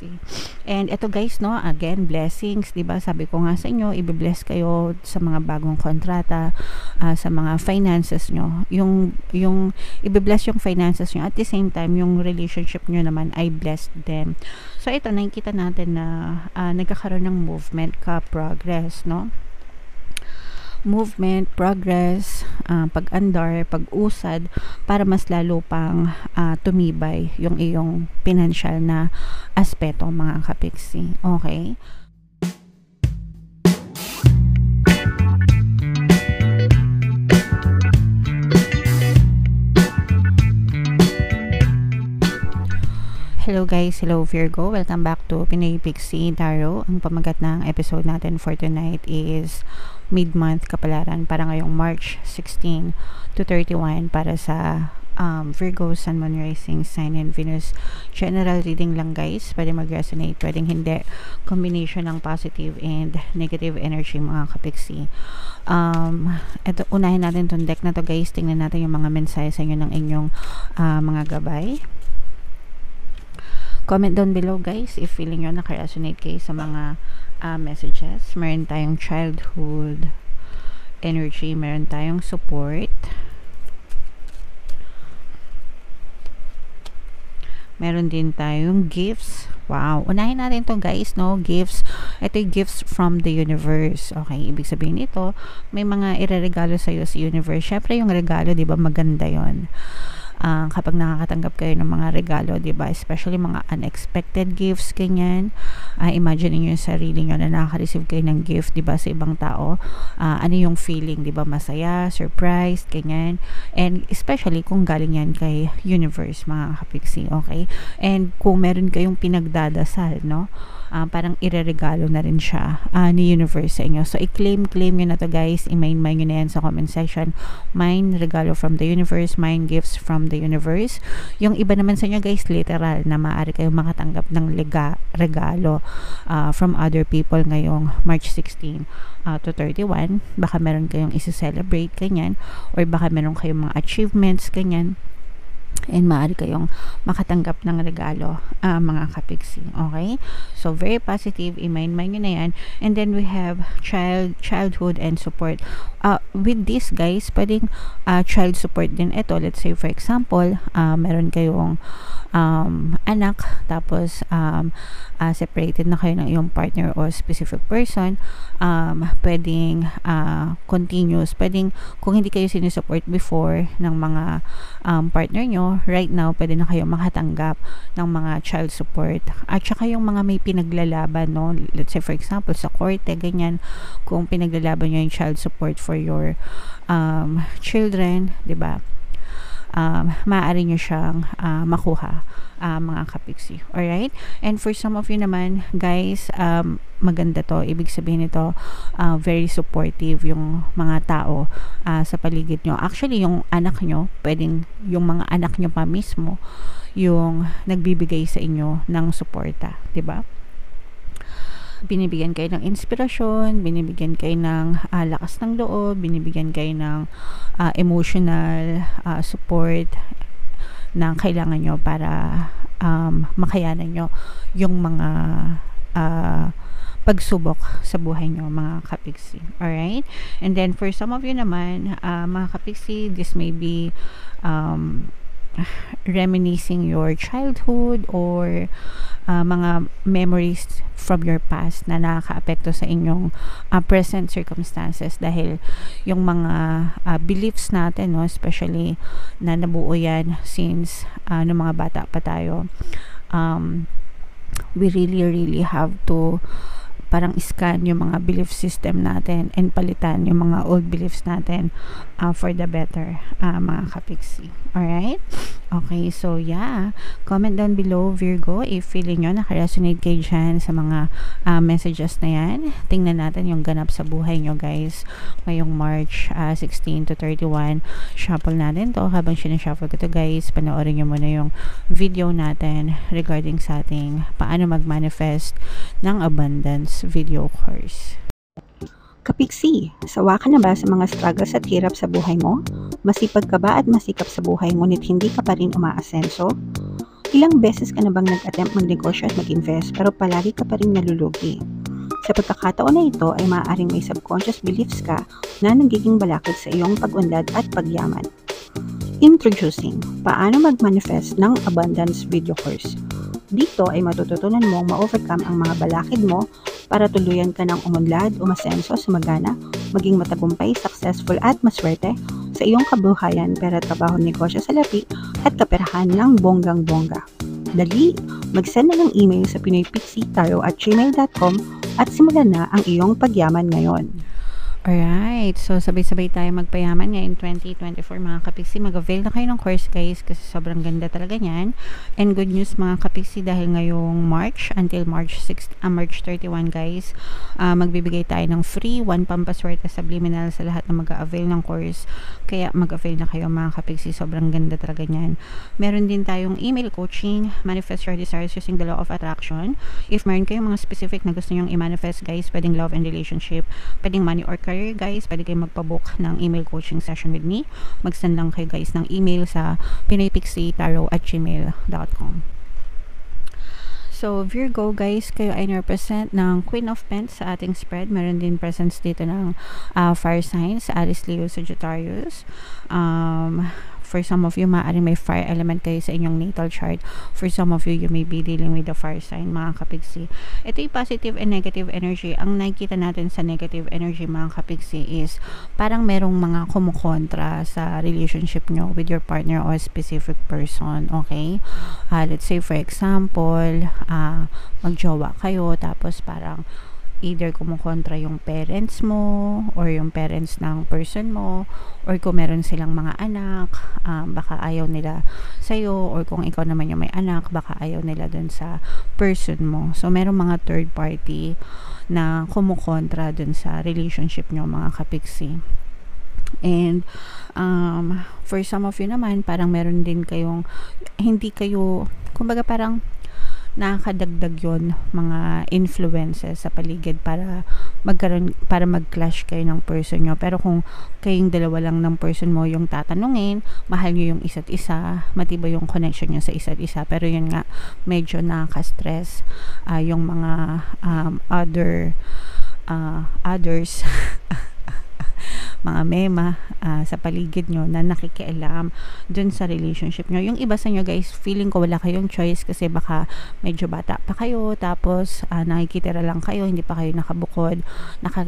kapiksi. And ito guys, no, again, blessings, 'di ba? Sabi ko nga sa inyo, i-bless kayo sa mga bagong kontrata, sa mga finances nyo. Yung i-bless yung finances nyo, at the same time yung relationship nyo naman ay blessed din. So ito, nakikita natin na nagkakaroon ng movement ka, progress, no? Movement, progress, pag-andar, pag-usad para mas lalo pang tumibay yung iyong financial na aspeto, mga kapiksi. Okay? Hello guys, hello Virgo, welcome back to Pinoy Pixie Tarot. Ang pamagat ng episode natin for tonight is mid-month kapalaran para ngayong March 16 to 31 para sa Virgo, Sun, Moon, Rising, Sign, and Venus. General reading lang guys, pwede mag-resonate, pwedeng hindi. Combination ng positive and negative energy, mga kapiksi. Ito, unahin natin tong deck na to guys, tingnan natin yung mga mensahe sa inyo ng inyong mga gabay. Comment down below guys if feeling nyo naka-resonate kayo sa mga messages. Meron tayong childhood energy, meron tayong support, meron din tayong gifts. Wow, unahin natin to guys, no? Gifts. Ito yung gifts from the universe. Okay, ibig sabihin ito, may mga ireregalo sa'yo sa universe. Syempre yung regalo, di ba, maganda yon. Kapag nakakatanggap kayo ng mga regalo, diba? Especially mga unexpected gifts, ganyan. Imagine niyo yung sarili nyo na nakaka-receive kayo ng gift, diba? Sa ibang tao. Ano yung feeling, diba? Masaya, surprised, ganyan. And especially kung galing yan kay universe, mga kapiksi, okay? And kung meron kayong pinagdadasal, no? Parang ireregalo na rin siya ni universe sa inyo. So, i-claim nyo na to guys. I-mine nyo na yan sa comment section. Mine, regalo from the universe. Mine, gifts from the universe. Yung iba naman sa inyo guys, literal na maaari kayong makatanggap ng regalo from other people ngayong March 16 to 31. Baka meron kayong isi-celebrate, ganyan. Or baka meron kayong mga achievements, ganyan. And maaari kayong makatanggap ng regalo, mga kapiksi. Okay? So, very positive. I-mind nyo na yan. And then, we have childhood and support. With this, guys, pwedeng child support din ito. Let's say, for example, meron kayong anak, tapos separated na kayo ng iyong partner or specific person. Pwedeng continuous. Pwedeng, kung hindi kayo sinusupport before ng mga partner nyo, right now, pwede na kayo makatanggap ng mga child support. At saka yung mga may pinaglalaban, no? Let's say, for example, sa korte, ganyan, kung pinaglalaban nyo yung child support for your children, diba? Maaari nyo siyang makuha, mga kapiksi. Alright? And for some of you naman, guys, maganda to. Ibig sabihin nito, very supportive yung mga tao sa paligid nyo. Actually, yung anak nyo, pwedeng yung mga anak nyo pa mismo, yung nagbibigay sa inyo ng suporta. Diba? Binibigyan kayo ng inspirasyon, binibigyan kayo ng lakas ng loob, binibigyan kayo ng emotional support na kailangan nyo para makayanan nyo yung mga pagsubok sa buhay nyo, mga kapiksi. Alright? And then, for some of you naman, mga kapiksi, this may be reminiscing your childhood or mga memories from your past na nakaka-apekto sa inyong present circumstances dahil yung mga beliefs natin, no, especially na nabuo yan since nung mga bata pa tayo, we really have to parang scan yung mga belief system natin and palitan yung mga old beliefs natin for the better, mga kapiksi. Alright? Okay, so yeah. Comment down below, Virgo, if feeling nyo naka-resonate kayo dyan sa mga messages na yan. Tingnan natin yung ganap sa buhay nyo, guys. Ngayong March 16 to 31. Shuffle natin to. Habang sinashuffle ko to, guys, panoorin nyo muna yung video natin regarding sa ating paano mag-manifest ng abundance video course. Kapiksi, sawa ka na ba sa mga struggles at hirap sa buhay mo? Masipag ka ba at masikap sa buhay ngunit hindi ka pa rin umaasenso? Ilang beses ka na bang nag-attempt magnegosyo at mag-invest pero palagi ka pa rin nalulugi? Sa pagkakataon na ito ay maaaring may subconscious beliefs ka na nagiging balakid sa iyong pag-unlad at pagyaman. Introducing, paano mag-manifest ng abundance video course. Dito ay matututunan mong ma-overcome ang mga balakid mo para tuluyan ka ng umunlad, umasenso, sumagana, maging matagumpay, successful at maswerte sa iyong kabuhayan, pera, trabaho, negosyo, salapi at kaperahan ng bonggang-bongga. Dali, mag-send na ng email sa pinoypixie@gmail.com at simulan na ang iyong pagyaman ngayon. Alright, so sabay-sabay tayo magpayaman ngayon 2024 mga kapiksi. Mag-avail na kayo ng course guys kasi sobrang ganda talaga niyan. And good news mga kapiksi dahil ngayong March until March 31 guys, magbibigay tayo ng free 1 pampaswerte subliminal sa lahat na mag-avail ng course. Kaya mag-avail na kayo mga kapiksi, sobrang ganda talaga niyan. Meron din tayong email coaching, manifest your desires using the law of attraction. If meron kayong mga specific na gusto nyong i-manifest guys, pwedeng love and relationship, pwedeng money or career guys, pwede kayo magpabook ng email coaching session with me. Mag-send lang kayo guys ng email sa pinoypixie@gmail.com. So, Virgo guys, kayo ay represent ng Queen of Pentacles sa ating spread. Meron din presence dito ng fire signs, Aries, Leo, Sagittarius. For some of you, maaaring may fire element kayo sa inyong natal chart. For some of you, you may be dealing with the fire sign, mga kapigsi. Ito yung positive and negative energy. Ang nakikita natin sa negative energy, mga kapigsi, is parang merong mga kumukontra sa relationship nyo with your partner or specific person, okay? Let's say, for example, magjowa kayo, tapos parang either kumukontra yung parents mo or yung parents ng person mo, or kung meron silang mga anak, baka ayaw nila sa'yo, or kung ikaw naman yung may anak, baka ayaw nila dun sa person mo. So merong mga third party na kumukontra dun sa relationship nyo, mga kapigsi. And for some of you naman, parang meron din kayong hindi kayo, kumbaga parang nakakadagdag yon mga influences sa paligid para mag-clash kayo ng person nyo. Pero kung kayong dalawa lang ng person mo yung tatanungin, mahal nyo yung isa't isa, matibay yung connection nyo sa isa't isa. Pero yun nga, medyo nakaka-stress yung mga others mga mema sa paligid nyo na nakikialam dun sa relationship nyo. Yung iba sa nyo guys, feeling ko wala kayong choice kasi baka medyo bata pa kayo, tapos nakikitira lang kayo, hindi pa kayo nakabukod,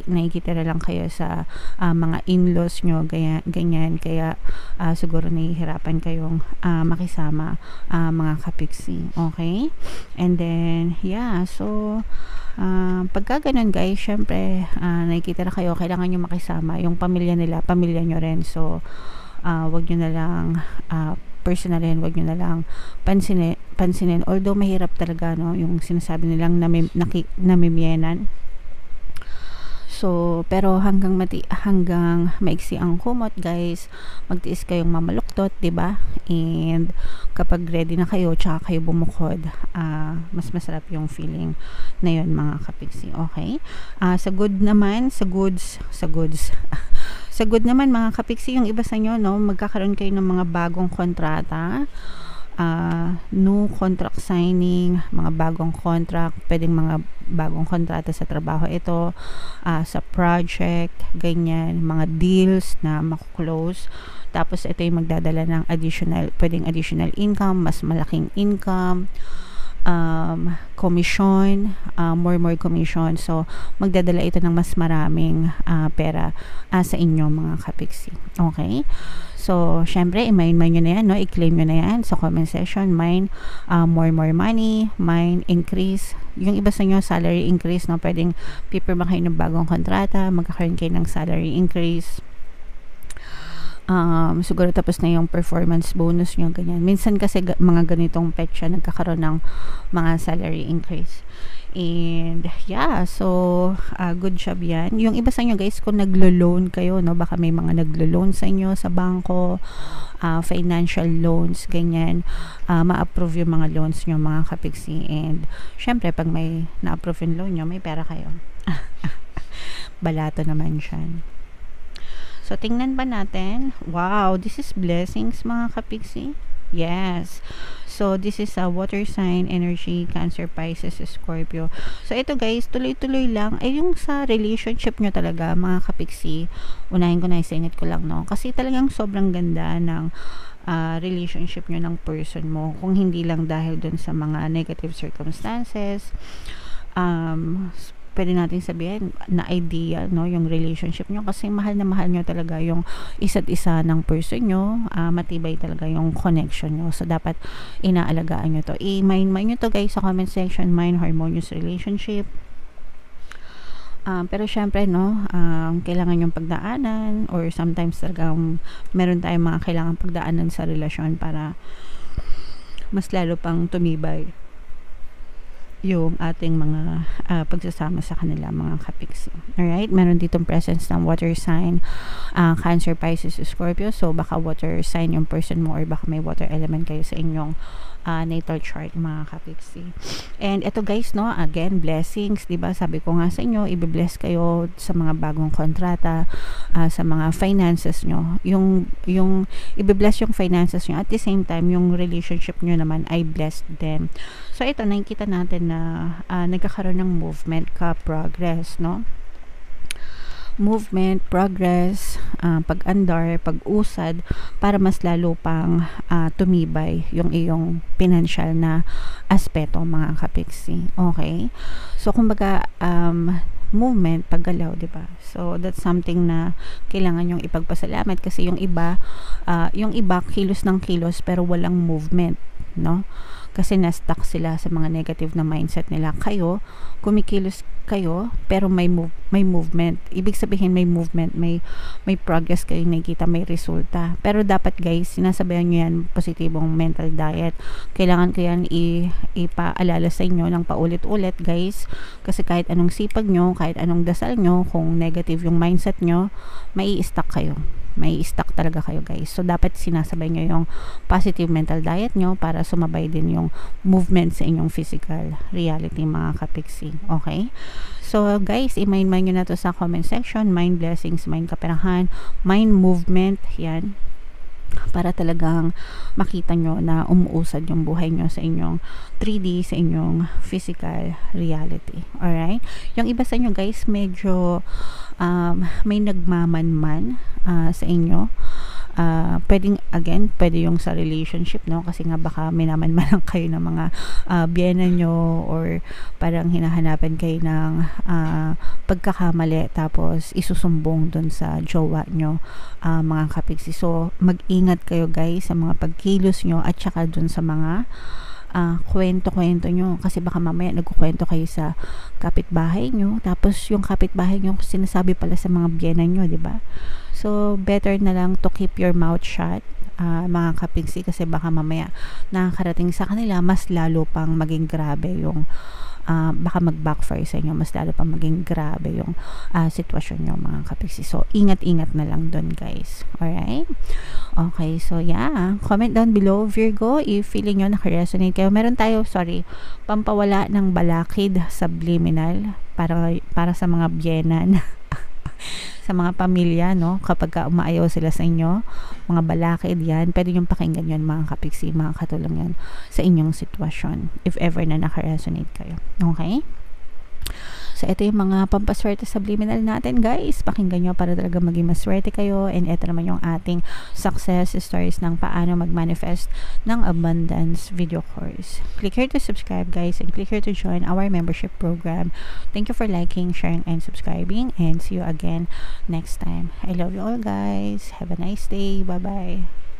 nakikitira lang kayo sa mga in-laws nyo, ganyan. Kaya siguro nahihirapan kayong makisama mga kapigsi. Okay? And then, yeah, so pagka ganun guys, syempre nakikita na kayo, kailangan nyo makisama yung pamilya nila, pamilya nyo rin. So wag nyo na lang personalin, wag nyo na lang pansinin, although mahirap talaga, no, yung sinasabi nilang namimyenan. So, pero hanggang maiksi ang kumot guys, magtiis kayong mamaluktot, 'di ba? And kapag ready na kayo, tsaka kayo bumukod, mas masarap yung feeling na yun, mga kapigsi. Okay? Sa good naman, sa goods sa good naman, mga kapigsi, yung iba sa inyo, no, magkakaroon kayo ng mga bagong kontrata, new contract signing, mga bagong contract, pwedeng mga bagong kontrata sa trabaho ito, sa project, ganyan, mga deals na makuklose. Tapos ito yung magdadala ng pwedeng additional income, mas malaking income, commission, more commission. So magdadala ito ng mas maraming pera sa inyo, mga kapigsi. Okay? So, syempre, i-mine nyo na yan, no? I-claim nyo na yan sa comment section. Mine, more money, mine, increase. Yung iba sa nyo, salary increase, no? Pwedeng pipirma kayo ng bagong kontrata, magkakaroon kayo ng salary increase. Siguro tapos na yung performance bonus nyo, ganyan. Minsan kasi mga ganitong petsa nagkakaroon ng mga salary increase. And yeah, so good job yan. Yung iba sa inyo guys, kung naglo-loan kayo, no, baka may mga naglo-loan sa inyo sa bangko, financial loans, ganyan, ma-approve yung mga loans nyo, mga kapigsi. And syempre, pag may na-approve yung loan nyo, may pera kayo. Balato naman siya. So, tingnan ba natin? Wow, this is blessings, mga kapigsi. Yes. So, this is a water sign energy, Cancer, Pisces, Scorpio. So, ito guys, tuloy-tuloy lang. Ay, yung sa relationship nyo talaga, mga kapiksi, unahin ko na, isingit ko lang, no? Kasi talagang sobrang ganda ng relationship nyo ng person mo. Kung hindi lang dahil dun sa mga negative circumstances, pwede natin sabihin na ideal, no, yung relationship nyo kasi mahal na mahal nyo talaga yung isa't isa ng person nyo, matibay talaga yung connection nyo, so dapat inaalagaan nyo to. I-mind nyo to guys sa comment section, mind harmonious relationship. Pero syempre, no, kailangan yung pagdaanan, or sometimes talagang meron tayong mga kailangan pagdaanan sa relasyon para mas lalo pang tumibay yung ating mga pagsasama sa kanila, mga kapiksi. Alright, meron ditong presence ng water sign, Cancer, Pisces, Scorpio. So baka water sign yung person mo, or baka may water element kayo sa inyong natal chart, mga kapiksi. And ito guys, no, again, blessings, diba? Sabi ko nga sa inyo, i-bless kayo sa mga bagong kontrata, sa mga finances nyo. Yung i-bless yung finances nyo, at the same time, yung relationship nyo naman ay blessed din. So ito, nakikita natin na nagkakaroon ng movement ka, progress, no? Movement, progress, pag-andar, pag-usad, para mas lalo pang tumibay yung iyong financial na aspeto, mga kapiksi. Okay? So, kumbaga, movement, paggalaw, di ba? So, that's something na kailangan yung ipagpasalamat kasi yung iba kilos ng kilos pero walang movement, no? Kasi na-stuck sila sa mga negative na mindset nila. Kayo, kumikilos kayo, pero may movement. Ibig sabihin may movement, may progress kayo nakikita, may resulta. Pero dapat guys, sinasabayan nyo yan, positibong mental diet. Kailangan ko yan ipaalala sa inyo ng paulit-ulit guys. Kasi kahit anong sipag nyo, kahit anong dasal nyo, kung negative yung mindset nyo, may i-stuck kayo. May stuck talaga kayo guys. So dapat sinasabay nyo yung positive mental diet nyo para sumabay din yung movement sa inyong physical reality, mga kapiksi. Okay? So guys, i-mind nyo na to sa comment section. Mind blessings, mind kaperahan, mind movement, yan, para talagang makita nyo na umuusad yung buhay nyo sa inyong 3D, sa inyong physical reality. Alright? Yung iba sa inyo guys, medyo may nagmamanman sa inyo. Pwede yung sa relationship, no? Kasi nga baka minamanman kayo ng mga biyena nyo, or parang hinahanapan kayo ng pagkakamali tapos isusumbong dun sa jowa nyo, mga kapiksi. So mag-ingat kayo guys sa mga pagkilos nyo at saka dun sa mga kwento-kwento nyo, kasi baka mamaya nagkukwento kayo sa kapitbahay nyo, tapos yung kapitbahay nyo sinasabi pala sa mga biyena nyo, diba? So better na lang to keep your mouth shut, mga kapiksi, kasi baka mamaya nakakarating sa kanila, mas lalo pang maging grabe yung baka mag-backfire sa inyo, mas lalo pang maging grabe yung sitwasyon nyo, mga kapiksi. So ingat-ingat na lang dun guys. Alright? Okay, so yeah, comment down below Virgo if feeling nyo nakaresonate kayo. Meron tayo, pampawala ng balakid subliminal para sa mga biyenan sa mga pamilya, no? Kapag umaayaw sila sa inyo, mga balakid yan, pwede yung pakinggan yun, mga kapiksi, mga katulong yan sa inyong sitwasyon, if ever na nakaresonate kayo. Okay? So, ito yung mga pampaswerte subliminal natin, guys. Pakinggan nyo para talaga maging maswerte kayo. And ito naman yung ating success stories ng paano mag-manifest ng abundance video course. Click here to subscribe, guys, and click here to join our membership program. Thank you for liking, sharing, and subscribing. And see you again next time. I love you all, guys. Have a nice day. Bye-bye.